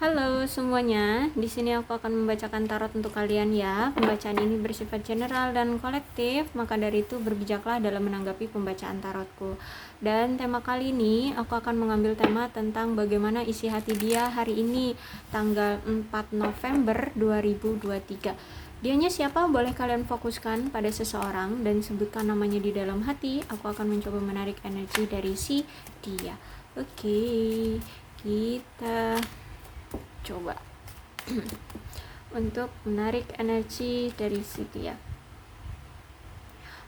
Halo semuanya, di sini aku akan membacakan tarot untuk kalian ya. Pembacaan ini bersifat general dan kolektif, maka dari itu berbijaklah dalam menanggapi pembacaan tarotku. Dan tema kali ini aku akan mengambil tema tentang bagaimana isi hati dia hari ini, tanggal 4 November 2023. Dianya siapa? Boleh kalian fokuskan pada seseorang dan sebutkan namanya di dalam hati. Aku akan mencoba menarik energi dari si dia. Oke, kita coba untuk menarik energi dari situ ya.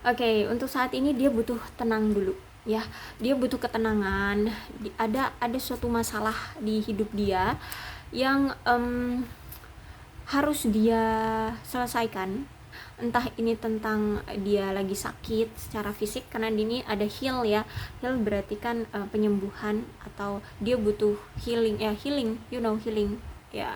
Oke, untuk saat ini dia butuh tenang dulu ya. Dia butuh ketenangan. Ada suatu masalah di hidup dia yang harus dia selesaikan. Entah ini tentang dia lagi sakit secara fisik, karena ini ada heal ya. Heal berarti kan penyembuhan, atau dia butuh healing ya, healing ya,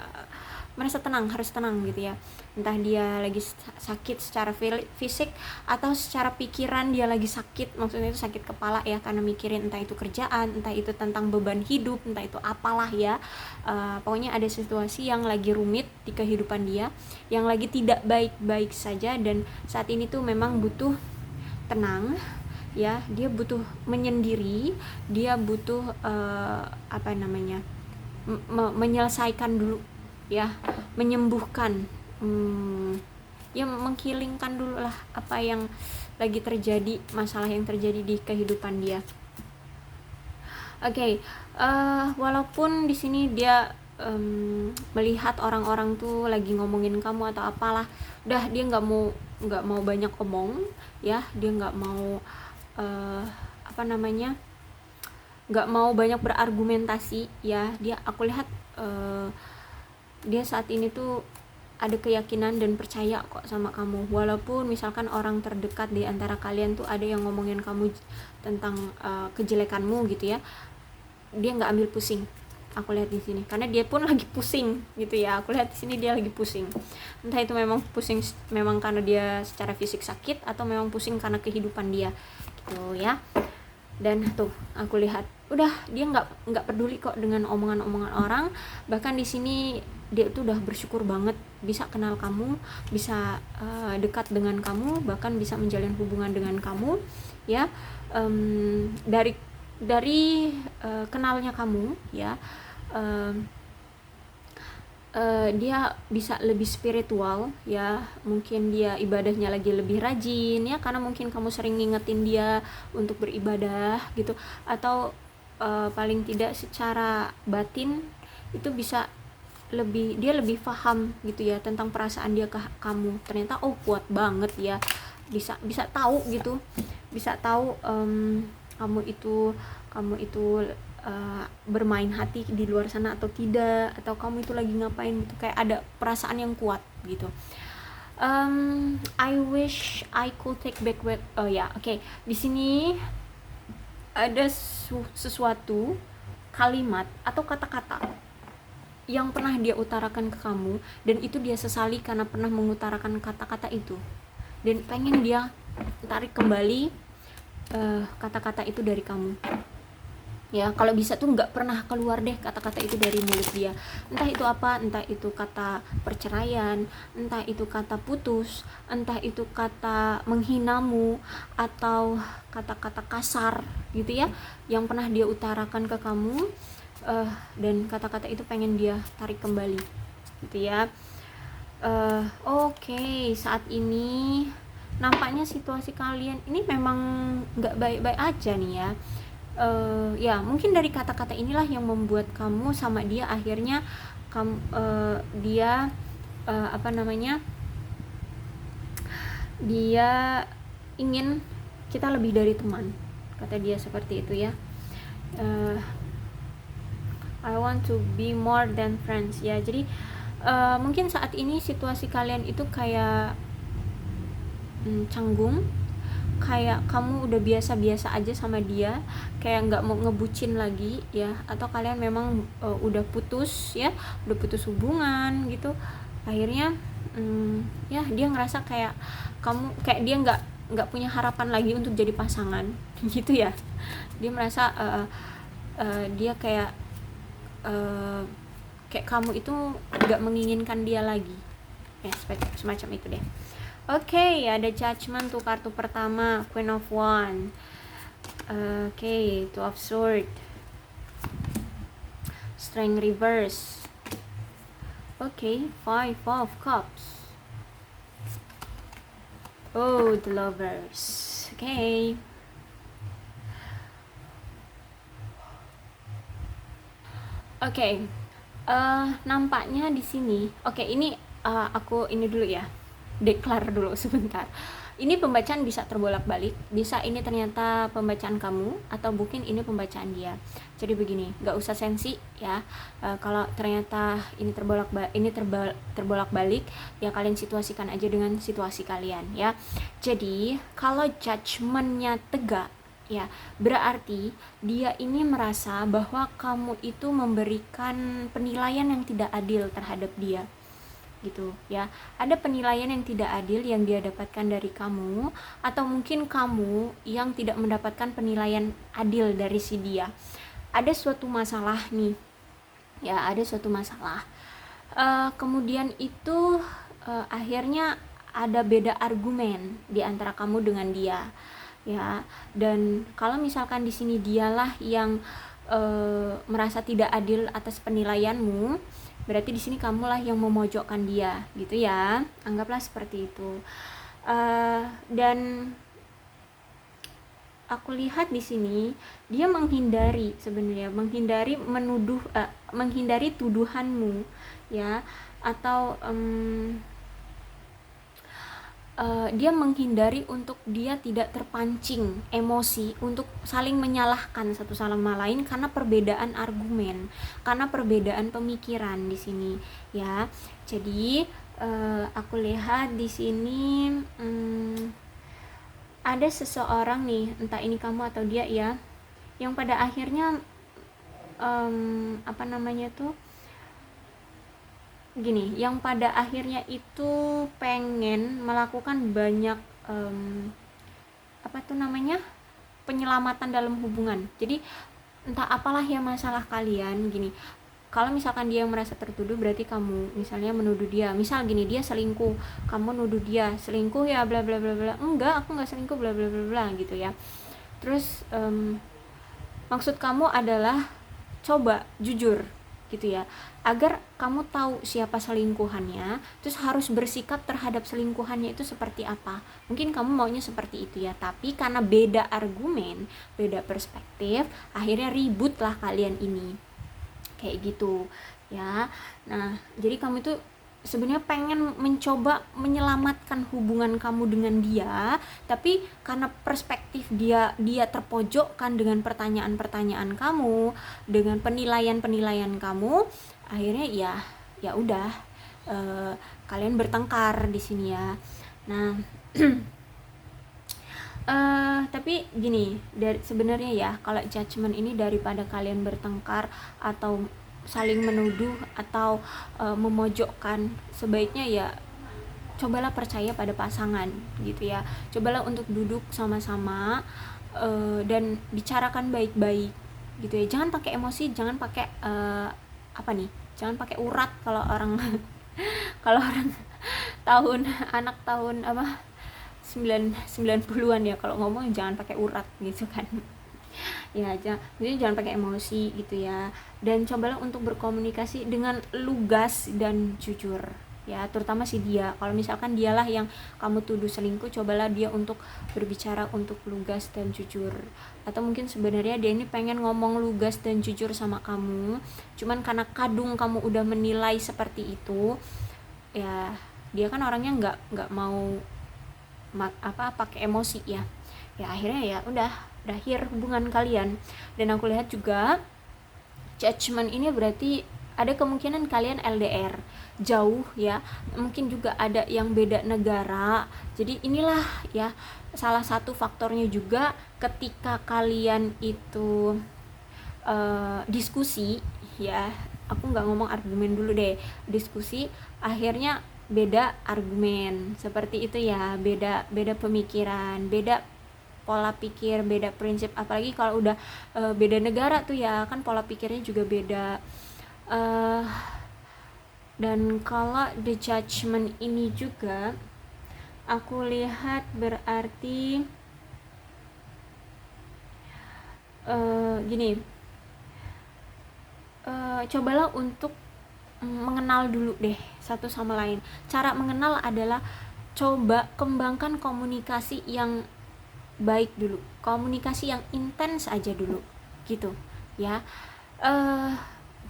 merasa tenang, harus tenang gitu ya. Entah dia lagi sakit secara fisik atau secara pikiran dia lagi sakit, maksudnya itu sakit kepala ya, karena mikirin entah itu kerjaan, entah itu tentang beban hidup, entah itu apalah ya. Pokoknya ada situasi yang lagi rumit di kehidupan dia, yang lagi tidak baik-baik saja, dan saat ini tuh memang butuh tenang ya. Dia butuh menyendiri, dia butuh menyelesaikan dulu ya, menyembuhkan, ya menghilangkan dulu lah apa yang lagi terjadi, masalah yang terjadi di kehidupan dia. Oke, walaupun di sini dia melihat orang-orang tuh lagi ngomongin kamu atau apalah, udah dia nggak mau banyak omong ya. Dia nggak mau nggak mau banyak berargumentasi ya. Aku lihat dia saat ini tuh ada keyakinan dan percaya kok sama kamu, walaupun misalkan orang terdekat di antara kalian tuh ada yang ngomongin kamu tentang kejelekanmu gitu ya. Dia nggak ambil pusing, aku lihat di sini, karena dia pun lagi pusing gitu ya. Aku lihat di sini dia lagi pusing, entah itu memang pusing memang karena dia secara fisik sakit, atau memang pusing karena kehidupan dia gitu ya. Dan tuh aku lihat udah dia nggak peduli kok dengan omongan-omongan orang. Bahkan di sini dia tuh udah bersyukur banget bisa kenal kamu, bisa dekat dengan kamu, bahkan bisa menjalin hubungan dengan kamu ya. Dari kenalnya kamu ya, dia bisa lebih spiritual ya. Mungkin dia ibadahnya lagi lebih rajin ya, karena mungkin kamu sering ngingetin dia untuk beribadah gitu. Atau paling tidak secara batin itu bisa dia lebih paham gitu ya tentang perasaan dia ke kamu. Ternyata kuat banget ya, bisa tahu gitu, bisa tahu kamu itu bermain hati di luar sana atau tidak, atau kamu itu lagi ngapain gitu. Kayak ada perasaan yang kuat gitu. I wish I could take back what, oke. Di sini ada sesuatu kalimat atau kata-kata yang pernah dia utarakan ke kamu, dan itu dia sesali karena pernah mengutarakan kata-kata itu, dan pengen dia tarik kembali kata-kata itu dari kamu ya. Kalau bisa tuh nggak pernah keluar deh kata-kata itu dari mulut dia. Entah itu apa, entah itu kata perceraian, entah itu kata putus, entah itu kata menghinamu, atau kata-kata kasar gitu ya, yang pernah dia utarakan ke kamu. Dan kata-kata itu pengen dia tarik kembali gitu ya. Oke, saat ini nampaknya situasi kalian ini memang nggak baik-baik aja nih ya. Ya mungkin dari kata-kata inilah yang membuat kamu sama dia akhirnya dia dia ingin kita lebih dari teman, kata dia seperti itu ya. I want to be more than friends ya. Jadi mungkin saat ini situasi kalian itu kayak canggung, kayak kamu udah biasa-biasa aja sama dia, kayak nggak mau ngebucin lagi ya. Atau kalian memang udah putus ya, udah putus hubungan gitu. Akhirnya ya dia ngerasa kayak dia nggak punya harapan lagi untuk jadi pasangan gitu ya. Dia merasa dia kayak kayak kamu itu nggak menginginkan dia lagi ya, semacam itu deh. Oke, ada Judgment tuh kartu pertama, Queen of Wands. Oke, Two of Swords, Strength reverse. Oke, Five of Cups. Oh, the Lovers. Oke. Oke, nampaknya di sini. Oke, ini aku ini dulu ya, declare dulu sebentar. Ini pembacaan bisa terbolak-balik, bisa ini ternyata pembacaan kamu atau mungkin ini pembacaan dia. Jadi begini, nggak usah sensi ya. Kalau ternyata ini terbolak-balik, ya kalian situasikan aja dengan situasi kalian ya. Jadi kalau judgementnya tegak, ya berarti dia ini merasa bahwa kamu itu memberikan penilaian yang tidak adil terhadap dia gitu ya. Ada penilaian yang tidak adil yang dia dapatkan dari kamu, atau mungkin kamu yang tidak mendapatkan penilaian adil dari si dia. Ada suatu masalah nih ya, ada suatu masalah. Kemudian itu akhirnya ada beda argumen di antara kamu dengan dia ya. Dan kalau misalkan di sini dialah yang merasa tidak adil atas penilaianmu, berarti di sini kamulah yang memojokkan dia gitu ya, anggaplah seperti itu. Dan aku lihat di sini dia menghindari, sebenarnya menghindari menuduh, menghindari tuduhanmu ya, atau dia menghindari untuk dia tidak terpancing emosi untuk saling menyalahkan satu sama lain karena perbedaan argumen, karena perbedaan pemikiran di sini ya. Jadi aku lihat di sini ada seseorang nih, entah ini kamu atau dia ya, yang pada akhirnya gini, yang pada akhirnya itu pengen melakukan banyak penyelamatan dalam hubungan. Jadi entah apalah ya masalah kalian gini. Kalau misalkan dia yang merasa tertuduh, berarti kamu misalnya menuduh dia, misal gini, dia selingkuh, kamu nuduh dia selingkuh ya bla bla bla bla, enggak, aku nggak selingkuh bla bla bla bla gitu ya. Terus maksud kamu adalah coba jujur gitu ya, agar kamu tahu siapa selingkuhannya, terus harus bersikap terhadap selingkuhannya itu seperti apa. Mungkin kamu maunya seperti itu ya, tapi karena beda argumen, beda perspektif, akhirnya ribut lah kalian ini kayak gitu ya. Nah, jadi kamu itu sebenarnya pengen mencoba menyelamatkan hubungan kamu dengan dia, tapi karena perspektif dia terpojokkan dengan pertanyaan-pertanyaan kamu, dengan penilaian-penilaian kamu, akhirnya ya udah, kalian bertengkar di sini ya. Nah, tapi gini, dari sebenarnya ya, kalau judgment ini daripada kalian bertengkar atau saling menuduh atau memojokkan, sebaiknya ya cobalah percaya pada pasangan gitu ya. Cobalah untuk duduk sama-sama dan bicarakan baik-baik gitu ya. Jangan pakai emosi, jangan pakai jangan pakai urat kalau orang kalau orang anak tahun 90-an ya, kalau ngomong jangan pakai urat gitu kan ya aja, jadi jangan pakai emosi gitu ya. Dan cobalah untuk berkomunikasi dengan lugas dan jujur ya, terutama si dia. Kalau misalkan dialah yang kamu tuduh selingkuh, cobalah dia untuk berbicara untuk lugas dan jujur. Atau mungkin sebenarnya dia ini pengen ngomong lugas dan jujur sama kamu, cuman karena kadung kamu udah menilai seperti itu ya, dia kan orangnya nggak mau pakai emosi ya. Ya akhirnya ya udah berakhir hubungan kalian. Dan aku lihat juga judgment ini berarti ada kemungkinan kalian LDR jauh ya, mungkin juga ada yang beda negara. Jadi inilah ya salah satu faktornya juga ketika kalian itu diskusi ya, aku nggak ngomong argumen dulu deh, diskusi, akhirnya beda argumen seperti itu ya, beda pemikiran, beda pola pikir, beda prinsip. Apalagi kalau udah beda negara tuh ya kan, pola pikirnya juga beda. Dan kalau the judgment ini juga aku lihat berarti gini, cobalah untuk mengenal dulu deh satu sama lain. Cara mengenal adalah coba kembangkan komunikasi yang baik dulu, komunikasi yang intens aja dulu gitu ya.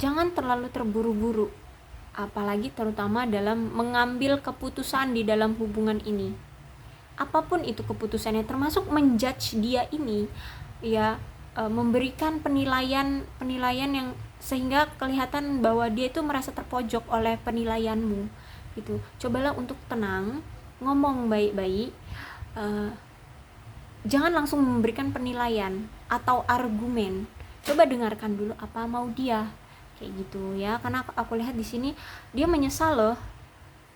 Jangan terlalu terburu-buru, apalagi terutama dalam mengambil keputusan di dalam hubungan ini, apapun itu keputusannya, termasuk menjudge dia ini ya, memberikan penilaian yang sehingga kelihatan bahwa dia itu merasa terpojok oleh penilaianmu gitu. Cobalah untuk tenang, ngomong baik-baik, jangan langsung memberikan penilaian atau argumen. Coba dengarkan dulu apa mau dia, kayak gitu ya. Karena aku lihat di sini dia menyesal loh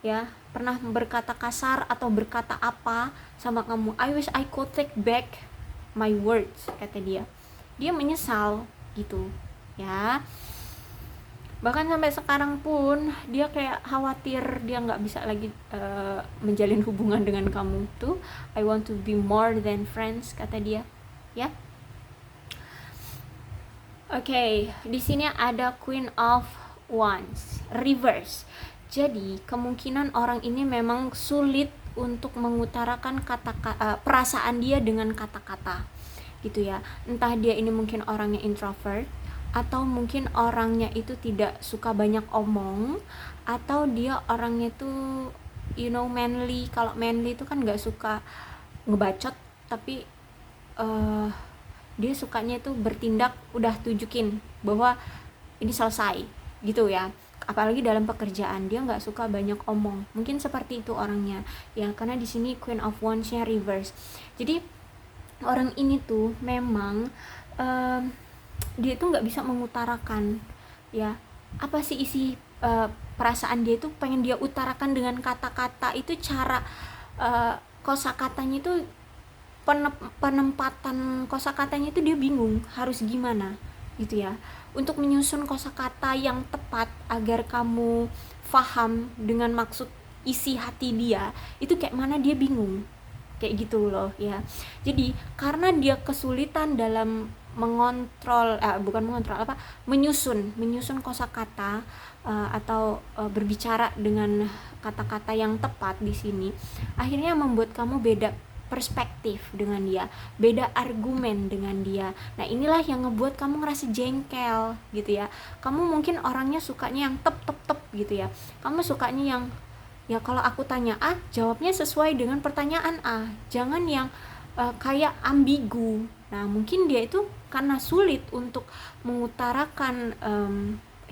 ya, pernah berkata kasar atau berkata apa sama kamu. I wish I could take back my words, kata dia. Dia menyesal gitu ya. Bahkan sampai sekarang pun dia kayak khawatir dia nggak bisa lagi menjalin hubungan dengan kamu tuh. I want to be more than friends, kata dia ya. Oke, di sini ada Queen of Wands reverse. Jadi kemungkinan orang ini memang sulit untuk mengutarakan perasaan dia dengan kata-kata gitu ya. Entah dia ini mungkin orangnya introvert, atau mungkin orangnya itu tidak suka banyak omong, atau dia orangnya tuh manly. Kalau manly itu kan nggak suka ngebacot, tapi dia sukanya itu bertindak, udah tunjukin bahwa ini selesai gitu ya. Apalagi dalam pekerjaan dia nggak suka banyak omong, mungkin seperti itu orangnya ya. Karena di sini Queen of Wands-nya reverse. Jadi orang ini tuh memang dia tuh nggak bisa mengutarakan ya apa sih isi perasaan dia, itu pengen dia utarakan dengan kata-kata. Itu cara kosakatanya itu, penempatan kosakatanya itu dia bingung harus gimana gitu ya, untuk menyusun kosakata yang tepat agar kamu paham dengan maksud isi hati dia itu kayak mana. Dia bingung kayak gitu loh ya. Jadi karena dia kesulitan dalam menyusun kosakata atau berbicara dengan kata-kata yang tepat di sini, akhirnya membuat kamu beda perspektif dengan dia, beda argumen dengan dia. Nah inilah yang ngebuat kamu ngerasa jengkel gitu ya. Kamu mungkin orangnya sukanya yang tep gitu ya. Kamu sukanya yang ya kalau aku tanya A, jawabnya sesuai dengan pertanyaan A, jangan yang kayak ambigu. Nah mungkin dia itu karena sulit untuk mengutarakan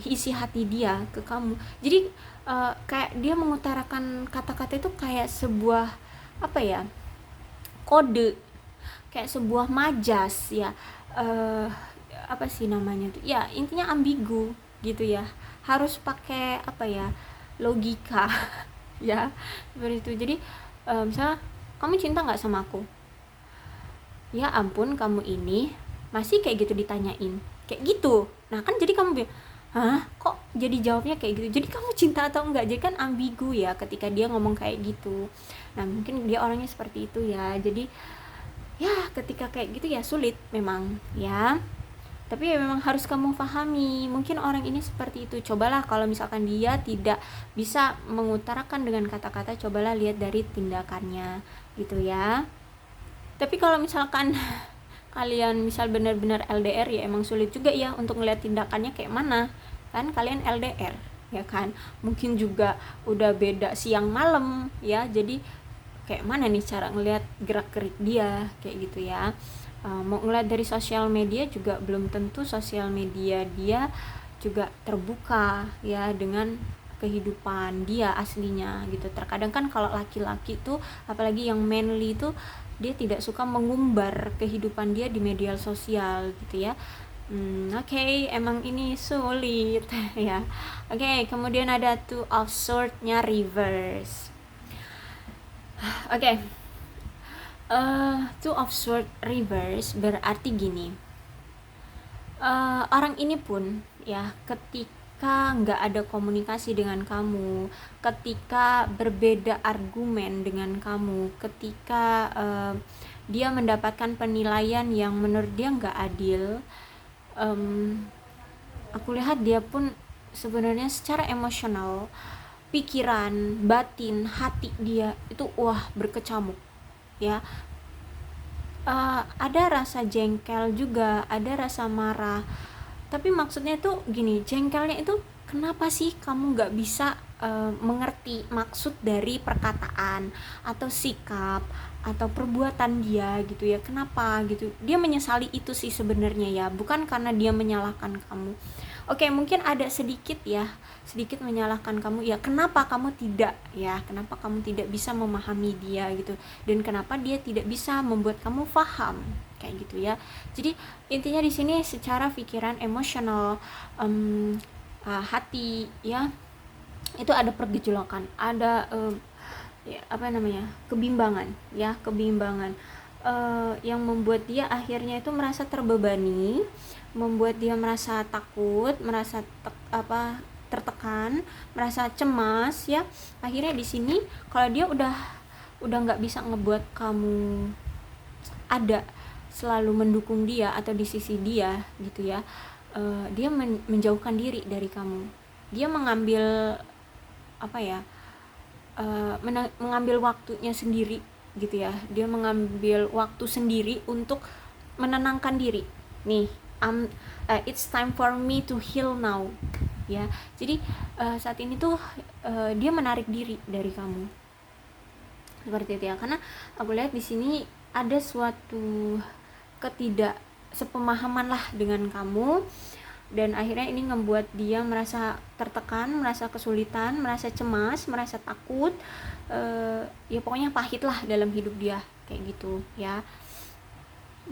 isi hati dia ke kamu, jadi kayak dia mengutarakan kata-kata itu kayak sebuah apa ya, kode, kayak sebuah majas ya, apa sih namanya tuh ya, intinya ambigu gitu ya, harus pakai apa ya, logika ya seperti itu. Jadi misalnya kamu cinta nggak sama aku, ya ampun kamu ini masih kayak gitu ditanyain kayak gitu. Nah kan jadi kamu bilang, hah kok jadi jawabnya kayak gitu, jadi kamu cinta atau enggak, jadi kan ambigu ya ketika dia ngomong kayak gitu. Nah mungkin dia orangnya seperti itu ya. Jadi ya ketika kayak gitu ya sulit memang ya, tapi ya memang harus kamu pahami mungkin orang ini seperti itu. Cobalah kalau misalkan dia tidak bisa mengutarakan dengan kata-kata, cobalah lihat dari tindakannya gitu ya. Tapi kalau misalkan kalian misal benar-benar LDR ya emang sulit juga ya untuk ngeliat tindakannya kayak mana, kan kalian LDR ya kan, mungkin juga udah beda siang malam ya, jadi kayak mana nih cara ngeliat gerak-gerik dia kayak gitu ya. Mau ngeliat dari sosial media juga belum tentu sosial media dia juga terbuka ya dengan kehidupan dia aslinya gitu. Terkadang kan kalau laki-laki tuh apalagi yang manly tuh dia tidak suka mengumbar kehidupan dia di media sosial gitu ya. Oke, emang ini sulit ya. Oke, kemudian ada Two of Swords-nya reverse. Oke. Two of Swords reverse berarti gini. Orang ini pun ya ketika ketika nggak ada komunikasi dengan kamu, ketika berbeda argumen dengan kamu, ketika dia mendapatkan penilaian yang menurut dia nggak adil, aku lihat dia pun sebenarnya secara emosional, pikiran, batin, hati dia itu berkecamuk ya. Ada rasa jengkel juga, ada rasa marah, tapi maksudnya tuh gini, jengkelnya itu kenapa sih kamu nggak bisa mengerti maksud dari perkataan atau sikap atau perbuatan dia gitu ya, kenapa gitu. Dia menyesali itu sih sebenarnya ya, bukan karena dia menyalahkan kamu. Oke, mungkin ada sedikit menyalahkan kamu ya, kenapa kamu tidak bisa memahami dia gitu, dan kenapa dia tidak bisa membuat kamu paham kayak gitu ya. Jadi intinya di sini secara pikiran, emosional, hati ya, itu ada pergejolakan, ada kebimbangan yang membuat dia akhirnya itu merasa terbebani, membuat dia merasa takut, merasa tertekan, merasa cemas ya. Akhirnya di sini kalau dia udah nggak bisa ngebuat kamu ada selalu mendukung dia atau di sisi dia gitu ya, dia menjauhkan diri dari kamu. Dia mengambil mengambil waktunya sendiri gitu ya. Dia mengambil waktu sendiri untuk menenangkan diri. Nih, it's time for me to heal now ya. Jadi saat ini tuh dia menarik diri dari kamu seperti itu ya, karena aku lihat di sini ada suatu sepemahaman lah dengan kamu, dan akhirnya ini membuat dia merasa tertekan, merasa kesulitan, merasa cemas, merasa takut, ya pokoknya pahit lah dalam hidup dia kayak gitu ya.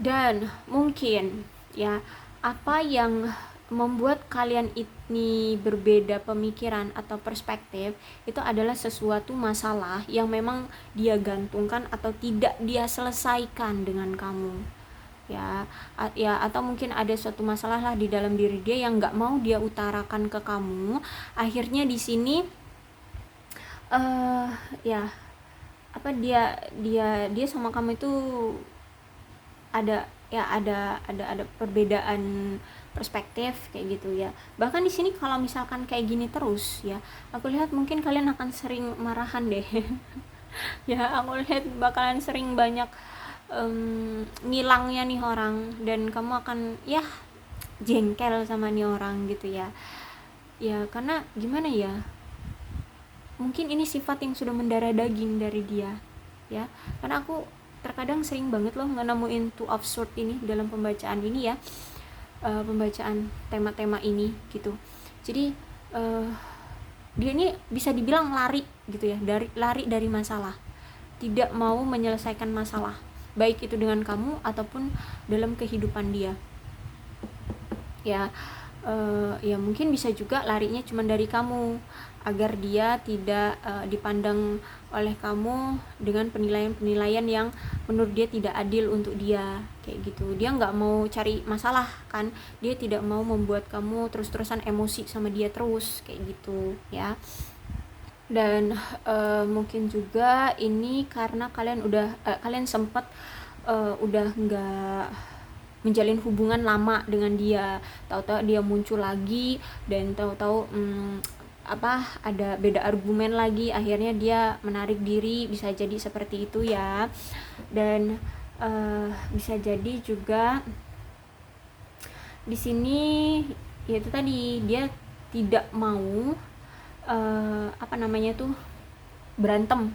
Dan mungkin ya, apa yang membuat kalian ini berbeda pemikiran atau perspektif itu adalah sesuatu masalah yang memang dia gantungkan atau tidak dia selesaikan dengan kamu ya, atau mungkin ada suatu masalah lah di dalam diri dia yang nggak mau dia utarakan ke kamu. Akhirnya di sini dia sama kamu itu ada perbedaan perspektif kayak gitu ya. Bahkan di sini kalau misalkan kayak gini terus ya, aku lihat mungkin kalian akan sering marahan deh. Ya, aku lihat bakalan sering banyak ngilangnya nih orang, dan kamu akan ya jengkel sama nih orang gitu ya. Ya karena gimana ya, mungkin ini sifat yang sudah mendarah daging dari dia ya. Karena aku terkadang sering banget loh nemuin Two of Swords ini dalam pembacaan ini ya, pembacaan tema-tema ini gitu. Jadi dia ini bisa dibilang lari gitu ya, lari dari masalah, tidak mau menyelesaikan masalah, baik itu dengan kamu ataupun dalam kehidupan dia ya. Ya mungkin bisa juga larinya cuma dari kamu, agar dia tidak dipandang oleh kamu dengan penilaian yang menurut dia tidak adil untuk dia kayak gitu. Dia nggak mau cari masalah kan, dia tidak mau membuat kamu terus-terusan emosi sama dia terus kayak gitu ya. Dan mungkin juga ini karena kalian sempat udah nggak menjalin hubungan lama dengan dia, tahu-tahu dia muncul lagi, dan tahu-tahu ada beda argumen lagi, akhirnya dia menarik diri, bisa jadi seperti itu ya. Dan bisa jadi juga di sini yaitu tadi dia tidak mau berantem,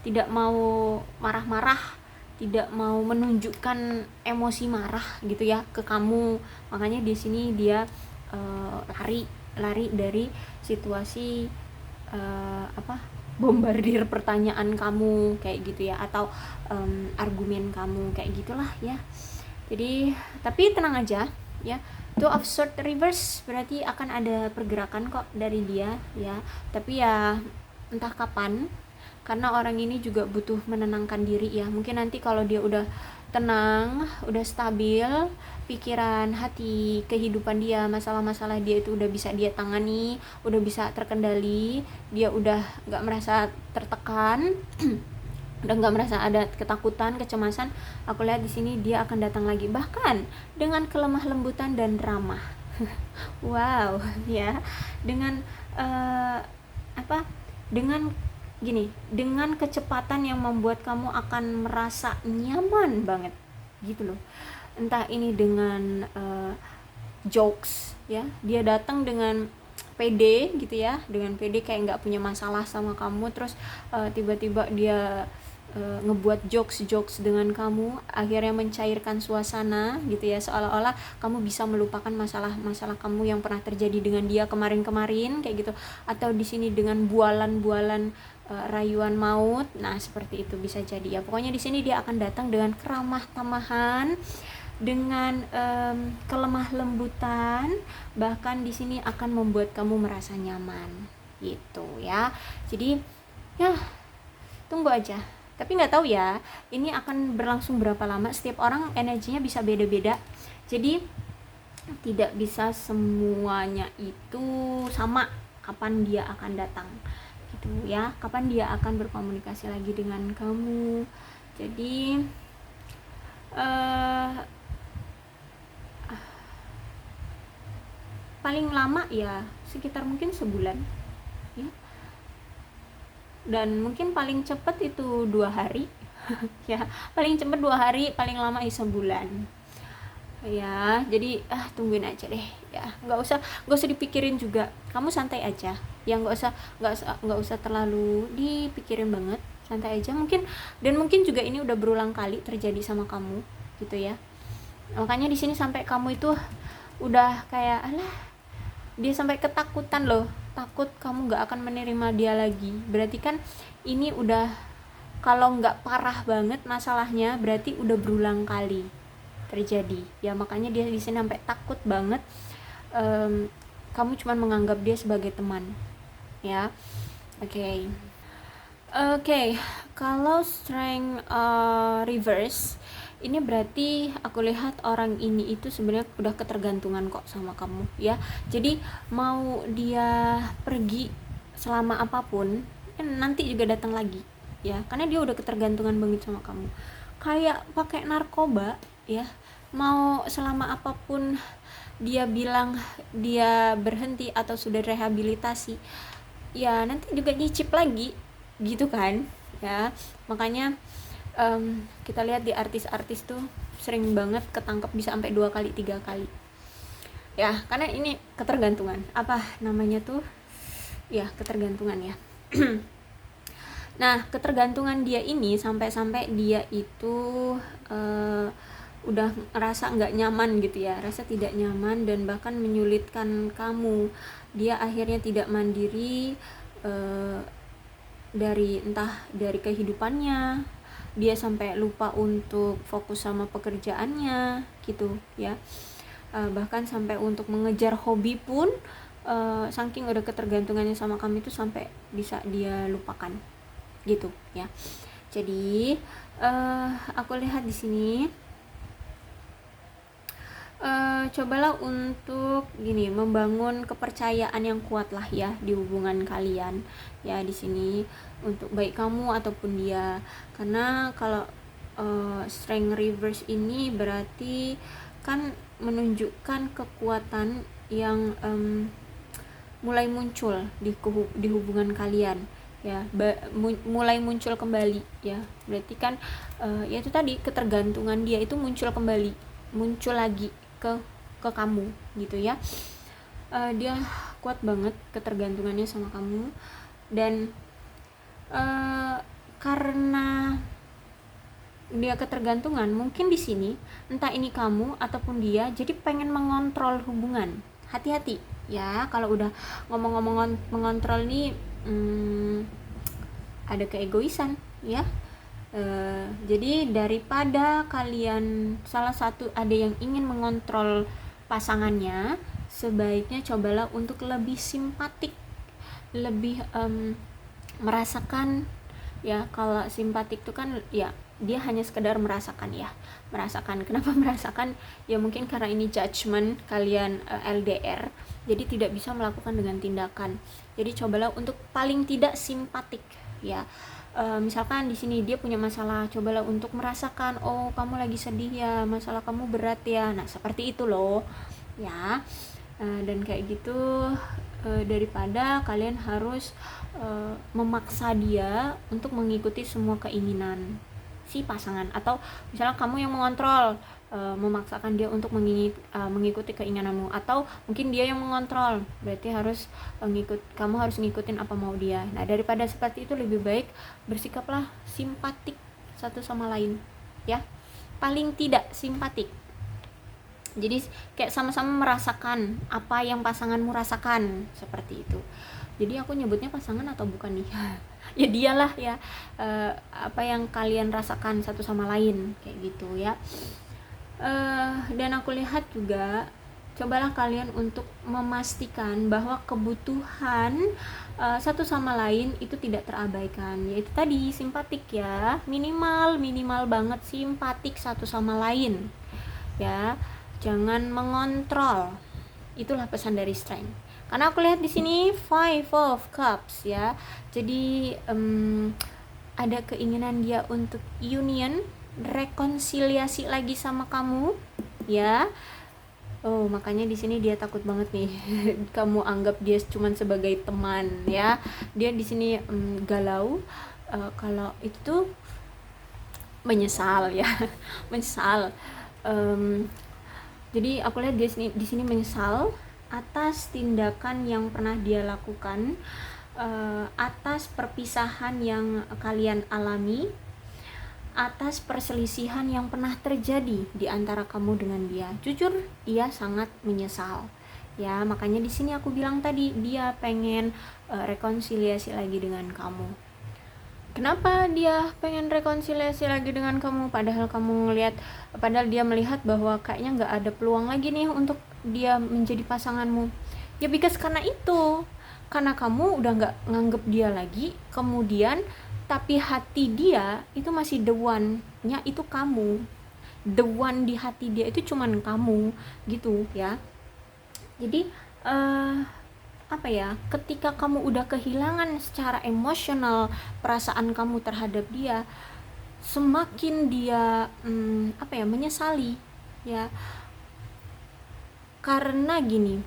tidak mau marah-marah, tidak mau menunjukkan emosi marah gitu ya ke kamu. Makanya di sini dia lari dari situasi bombardir pertanyaan kamu kayak gitu ya, atau argumen kamu kayak gitulah ya. Jadi tapi tenang aja ya, Two of Swords reverse berarti akan ada pergerakan kok dari dia ya. Tapi ya entah kapan, karena orang ini juga butuh menenangkan diri ya. Mungkin nanti kalau dia udah tenang, udah stabil, pikiran, hati, kehidupan dia, masalah-masalah dia itu udah bisa dia tangani, udah bisa terkendali, dia udah nggak merasa tertekan, udah nggak merasa ada ketakutan, kecemasan. Aku lihat di sini dia akan datang lagi, bahkan dengan kelemah lembutan dan ramah. Wow, ya, dengan dengan gini, dengan kecepatan yang membuat kamu akan merasa nyaman banget gitu loh. Entah ini dengan jokes ya, dia datang dengan pede gitu ya, dengan pede kayak nggak punya masalah sama kamu, terus tiba-tiba dia ngebuat jokes dengan kamu, akhirnya mencairkan suasana gitu ya, seolah-olah kamu bisa melupakan masalah kamu yang pernah terjadi dengan dia kemarin-kemarin kayak gitu. Atau di sini dengan bualan-bualan rayuan maut. Nah, seperti itu bisa jadi ya. Pokoknya di sini dia akan datang dengan keramah tamahan, dengan kelemah lembutan, bahkan di sini akan membuat kamu merasa nyaman gitu ya. Jadi ya, tunggu aja. Tapi nggak tahu ya, ini akan berlangsung berapa lama. Setiap orang energinya bisa beda-beda, jadi tidak bisa semuanya itu sama kapan dia akan datang gitu ya, kapan dia akan berkomunikasi lagi dengan kamu. Jadi paling lama ya sekitar mungkin sebulan ya, dan mungkin paling cepat itu 2 hari ya, paling cepat 2 hari, paling lama sebulan ya. Jadi tungguin aja deh ya, nggak usah dipikirin juga, kamu santai aja ya, nggak usah terlalu dipikirin banget, santai aja. Mungkin juga ini udah berulang kali terjadi sama kamu gitu ya, makanya di sini sampai kamu itu udah kayak alah, dia sampai ketakutan loh, takut kamu gak akan menerima dia lagi. Berarti kan ini udah, kalau gak parah banget masalahnya, berarti udah berulang kali terjadi ya. Makanya dia di sini sampai takut banget kamu cuma menganggap dia sebagai teman ya. Oke. Kalau strength reverse ini berarti aku lihat orang ini itu sebenarnya udah ketergantungan kok sama kamu ya. Jadi mau dia pergi selama apapun nanti juga datang lagi ya, karena dia udah ketergantungan banget sama kamu, kayak pakai narkoba ya. Mau selama apapun dia bilang dia berhenti atau sudah rehabilitasi ya, nanti juga nyicip lagi gitu kan ya. Makanya kita lihat di artis-artis tuh sering banget ketangkep bisa sampai 2 kali 3 kali ya, karena ini ketergantungan, apa namanya tuh ya, ketergantungan ya. Nah, ketergantungan dia ini sampai dia itu udah ngerasa nggak nyaman gitu ya, rasa tidak nyaman dan bahkan menyulitkan kamu. Dia akhirnya tidak mandiri dari kehidupannya, dia sampai lupa untuk fokus sama pekerjaannya gitu ya. Bahkan sampai untuk mengejar hobi pun saking udah ketergantungannya sama kamu itu sampai bisa dia lupakan gitu ya. Jadi aku lihat di sini cobalah untuk gini, membangun kepercayaan yang kuat lah ya di hubungan kalian ya di sini, untuk baik kamu ataupun dia. Karena kalau strength reverse ini berarti kan menunjukkan kekuatan yang mulai muncul di hubungan kalian ya, mulai muncul kembali ya. Berarti kan ya itu tadi, ketergantungan dia itu muncul kembali, muncul lagi ke kamu gitu ya. Dia kuat banget ketergantungannya sama kamu, dan karena dia ketergantungan, mungkin di sini entah ini kamu ataupun dia jadi pengen mengontrol hubungan. Hati-hati ya kalau udah ngomong-ngomong mengontrol nih, ada keegoisan ya. Jadi daripada kalian salah satu ada yang ingin mengontrol pasangannya, sebaiknya cobalah untuk lebih simpatik, lebih merasakan ya. Kalau simpatik itu kan ya dia hanya sekedar merasakan ya, merasakan. Kenapa merasakan? Ya mungkin karena ini judgement kalian LDR, jadi tidak bisa melakukan dengan tindakan. Jadi cobalah untuk paling tidak simpatik ya. Misalkan di sini dia punya masalah, cobalah untuk merasakan, oh kamu lagi sedih ya, masalah kamu berat ya. Nah seperti itu loh ya. Dan kayak gitu, daripada kalian harus memaksa dia untuk mengikuti semua keinginan si pasangan, atau misalnya kamu yang mengontrol, memaksakan dia untuk mengikuti keinginanmu, atau mungkin dia yang mengontrol, berarti kamu harus ngikutin apa mau dia. Nah daripada seperti itu, lebih baik bersikaplah simpatik satu sama lain ya, paling tidak simpatik. Jadi kayak sama-sama merasakan apa yang pasanganmu rasakan, seperti itu. Jadi aku nyebutnya pasangan atau bukan nih? Ya dialah ya, apa yang kalian rasakan satu sama lain, kayak gitu ya. Dan aku lihat juga, cobalah kalian untuk memastikan bahwa kebutuhan satu sama lain itu tidak terabaikan, yaitu tadi simpatik ya, minimal banget simpatik satu sama lain ya, jangan mengontrol. Itulah pesan dari Strength. Karena aku lihat di sini Five of Cups ya, jadi ada keinginan dia untuk union, rekonsiliasi lagi sama kamu ya. Oh makanya di sini dia takut banget nih kamu anggap dia cuma sebagai teman ya. Dia di sini galau kalau itu menyesal ya. Menyesal. Jadi aku lihat dia di sini menyesal atas tindakan yang pernah dia lakukan, atas perpisahan yang kalian alami, atas perselisihan yang pernah terjadi di antara kamu dengan dia. Jujur, dia sangat menyesal. Ya, makanya di sini aku bilang tadi dia pengen rekonsiliasi lagi dengan kamu. Kenapa dia pengen rekonsiliasi lagi dengan kamu? Padahal dia melihat bahwa kayaknya nggak ada peluang lagi nih untuk dia menjadi pasanganmu. Ya because karena kamu udah nggak nganggep dia lagi, kemudian tapi hati dia itu masih the one-nya itu kamu. The one di hati dia itu cuman kamu gitu ya. Jadi apa ya, ketika kamu udah kehilangan secara emosional perasaan kamu terhadap dia, semakin dia menyesali ya, karena gini,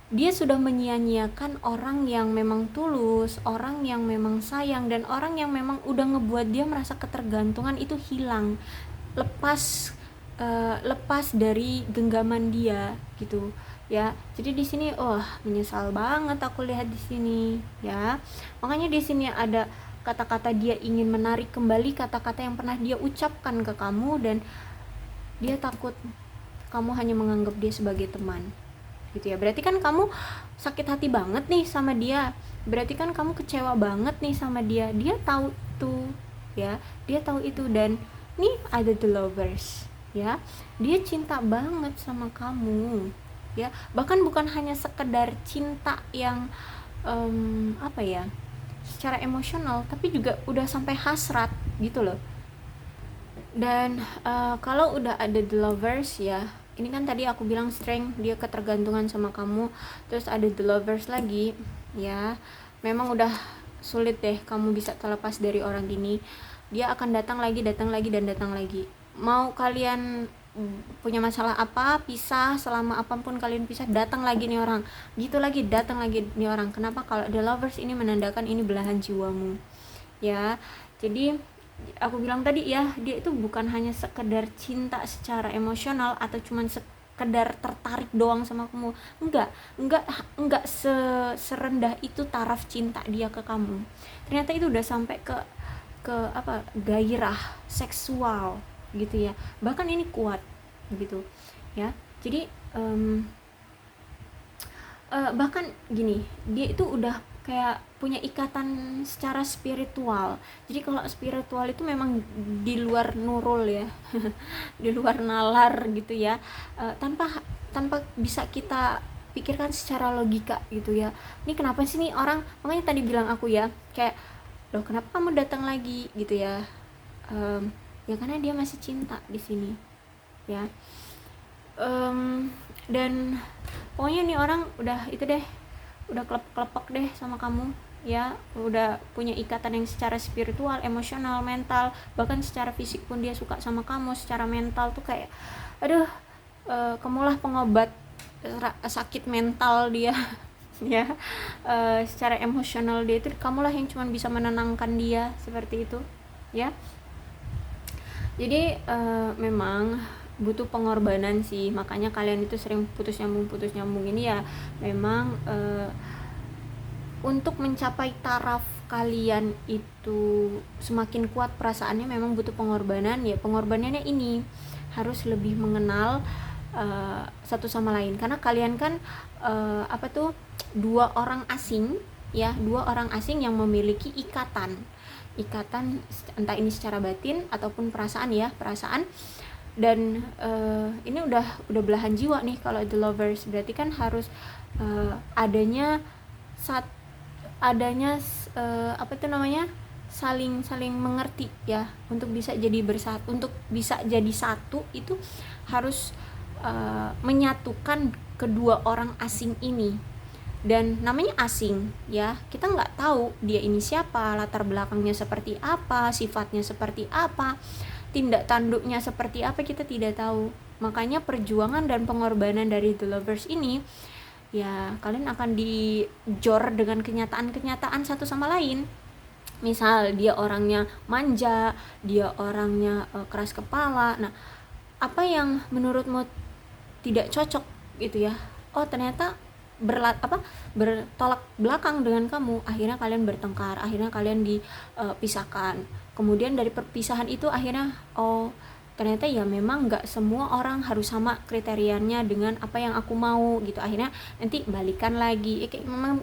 dia sudah menyia-nyiakan orang yang memang tulus, orang yang memang sayang, dan orang yang memang udah ngebuat dia merasa ketergantungan itu hilang, lepas dari genggaman dia gitu ya. Jadi di sini menyesal banget aku lihat di sini ya. Makanya di sini ada kata-kata dia ingin menarik kembali kata-kata yang pernah dia ucapkan ke kamu, dan dia takut kamu hanya menganggap dia sebagai teman gitu ya. Berarti kan kamu sakit hati banget nih sama dia, berarti kan kamu kecewa banget nih sama dia. Dia tahu itu ya, dia tahu itu. Dan nih ada the lovers ya, dia cinta banget sama kamu ya, bahkan bukan hanya sekedar cinta yang secara emosional, tapi juga udah sampai hasrat gitu loh. Dan kalau udah ada the lovers ya, ini kan tadi aku bilang Strength, dia ketergantungan sama kamu, terus ada the lovers lagi ya, memang udah sulit deh kamu bisa terlepas dari orang ini. Dia akan datang lagi. Mau kalian punya masalah apa, pisah, selama apapun kalian pisah, datang lagi nih orang, datang lagi nih orang. Kenapa? Kalau the lovers ini menandakan ini belahan jiwamu ya. Jadi aku bilang tadi ya, dia itu bukan hanya sekedar cinta secara emosional atau cuman sekedar tertarik doang sama kamu. Enggak serendah itu taraf cinta dia ke kamu. Ternyata itu udah sampai ke gairah seksual gitu ya, bahkan ini kuat gitu ya. Jadi bahkan gini, dia itu udah kayak punya ikatan secara spiritual. Jadi kalau spiritual itu memang di luar nurul ya di luar nalar gitu ya, tanpa bisa kita pikirkan secara logika gitu ya. Ini kenapa sih nih orang, makanya tadi bilang aku ya, kayak loh kenapa kamu datang lagi gitu ya. ya karena dia masih cinta di sini ya. Dan pokoknya nih orang udah itu deh, udah kelepek deh sama kamu ya, udah punya ikatan yang secara spiritual, emosional, mental, bahkan secara fisik pun dia suka sama kamu. Secara mental tuh kayak aduh, kamulah pengobat sakit mental dia ya. Secara emosional dia itu kamulah yang cuma bisa menenangkan dia, seperti itu ya. Jadi memang butuh pengorbanan sih, makanya kalian itu sering putus nyambung ini ya. Memang untuk mencapai taraf kalian itu semakin kuat perasaannya memang butuh pengorbanan ya. Pengorbanannya ini harus lebih mengenal satu sama lain, karena kalian kan dua orang asing ya, dua orang asing yang memiliki ikatan entah ini secara batin ataupun perasaan ya, dan ini udah belahan jiwa nih kalau The Lovers. Berarti kan harus adanya saling mengerti ya, untuk bisa jadi bersatu, untuk bisa jadi satu itu harus menyatukan kedua orang asing ini. Dan namanya asing ya, kita nggak tahu dia ini siapa, latar belakangnya seperti apa, sifatnya seperti apa, tindak tanduknya seperti apa, kita tidak tahu. Makanya perjuangan dan pengorbanan dari The Lovers ini ya, kalian akan dijor dengan kenyataan satu sama lain. Misal dia orangnya manja, dia orangnya keras kepala, nah apa yang menurutmu tidak cocok gitu ya, oh ternyata bertolak belakang dengan kamu, akhirnya kalian bertengkar, akhirnya kalian dipisahkan. Kemudian dari perpisahan itu akhirnya oh ternyata ya memang nggak semua orang harus sama kriterianya dengan apa yang aku mau gitu, akhirnya nanti balikan lagi.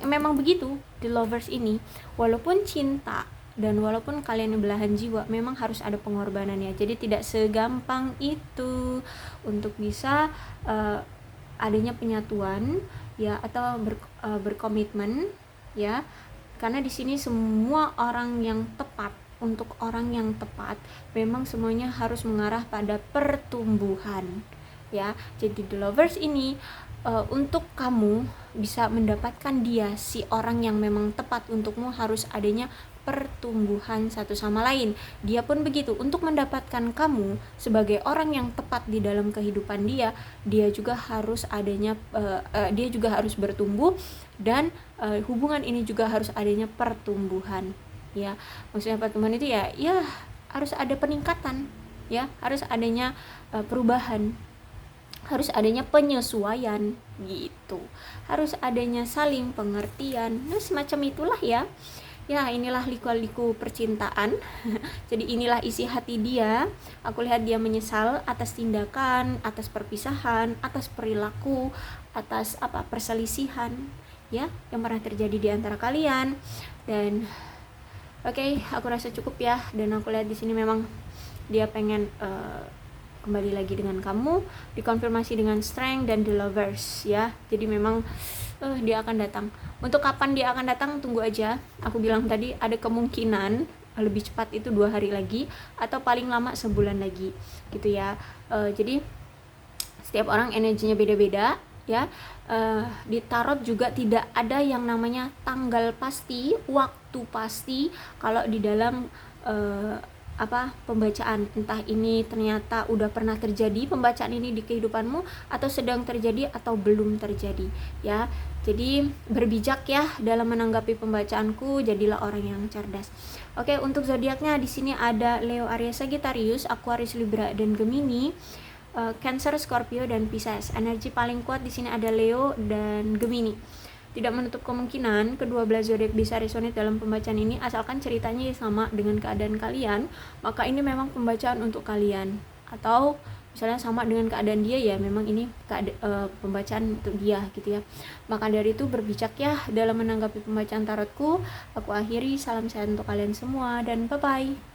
Memang begitu The Lovers ini, walaupun cinta dan walaupun kalian belahan jiwa, memang harus ada pengorbanannya. Jadi tidak segampang itu untuk bisa adanya penyatuan ya, atau berkomitmen ya, karena di sini semua orang yang tepat untuk orang yang tepat, memang semuanya harus mengarah pada pertumbuhan ya. Jadi The Lovers ini untuk kamu bisa mendapatkan dia, si orang yang memang tepat untukmu, harus adanya pertumbuhan satu sama lain. Dia pun begitu, untuk mendapatkan kamu sebagai orang yang tepat di dalam kehidupan dia juga harus adanya dia juga harus bertumbuh, dan hubungan ini juga harus adanya pertumbuhan ya. Maksudnya pertumbuhan itu ya harus ada peningkatan ya, harus adanya perubahan, harus adanya penyesuaian gitu, harus adanya saling pengertian, nah semacam itulah ya. Ya inilah liku-liku percintaan. Jadi inilah isi hati dia. Aku lihat dia menyesal atas tindakan, atas perpisahan, atas perilaku, atas perselisihan ya yang pernah terjadi di antara kalian. Dan oke, aku rasa cukup ya. Dan aku lihat di sini memang dia pengen kembali lagi dengan kamu, dikonfirmasi dengan Strength dan The Lovers ya. Jadi memang dia akan datang. Untuk kapan dia akan datang, tunggu aja. Aku bilang tadi ada kemungkinan lebih cepat itu 2 hari lagi, atau paling lama sebulan lagi gitu ya. Jadi setiap orang energinya beda-beda ya. Di tarot juga tidak ada yang namanya tanggal pasti, waktu pasti kalau di dalam pembacaan. Entah ini ternyata udah pernah terjadi pembacaan ini di kehidupanmu, atau sedang terjadi, atau belum terjadi ya. Jadi berbijak ya dalam menanggapi pembacaanku, jadilah orang yang cerdas. Oke, untuk zodiaknya di sini ada Leo, Aries, Sagittarius, Aquarius, Libra, dan Gemini, Cancer, Scorpio, dan Pisces. Energi paling kuat di sini ada Leo dan Gemini. Tidak menutup kemungkinan kedua belah zodiak bisa resonate dalam pembacaan ini, asalkan ceritanya sama dengan keadaan kalian, maka ini memang pembacaan untuk kalian. Atau misalnya sama dengan keadaan dia, ya memang ini pembacaan untuk dia gitu ya. Maka dari itu berbijak ya dalam menanggapi pembacaan tarotku. Aku akhiri, salam sehat untuk kalian semua dan bye bye.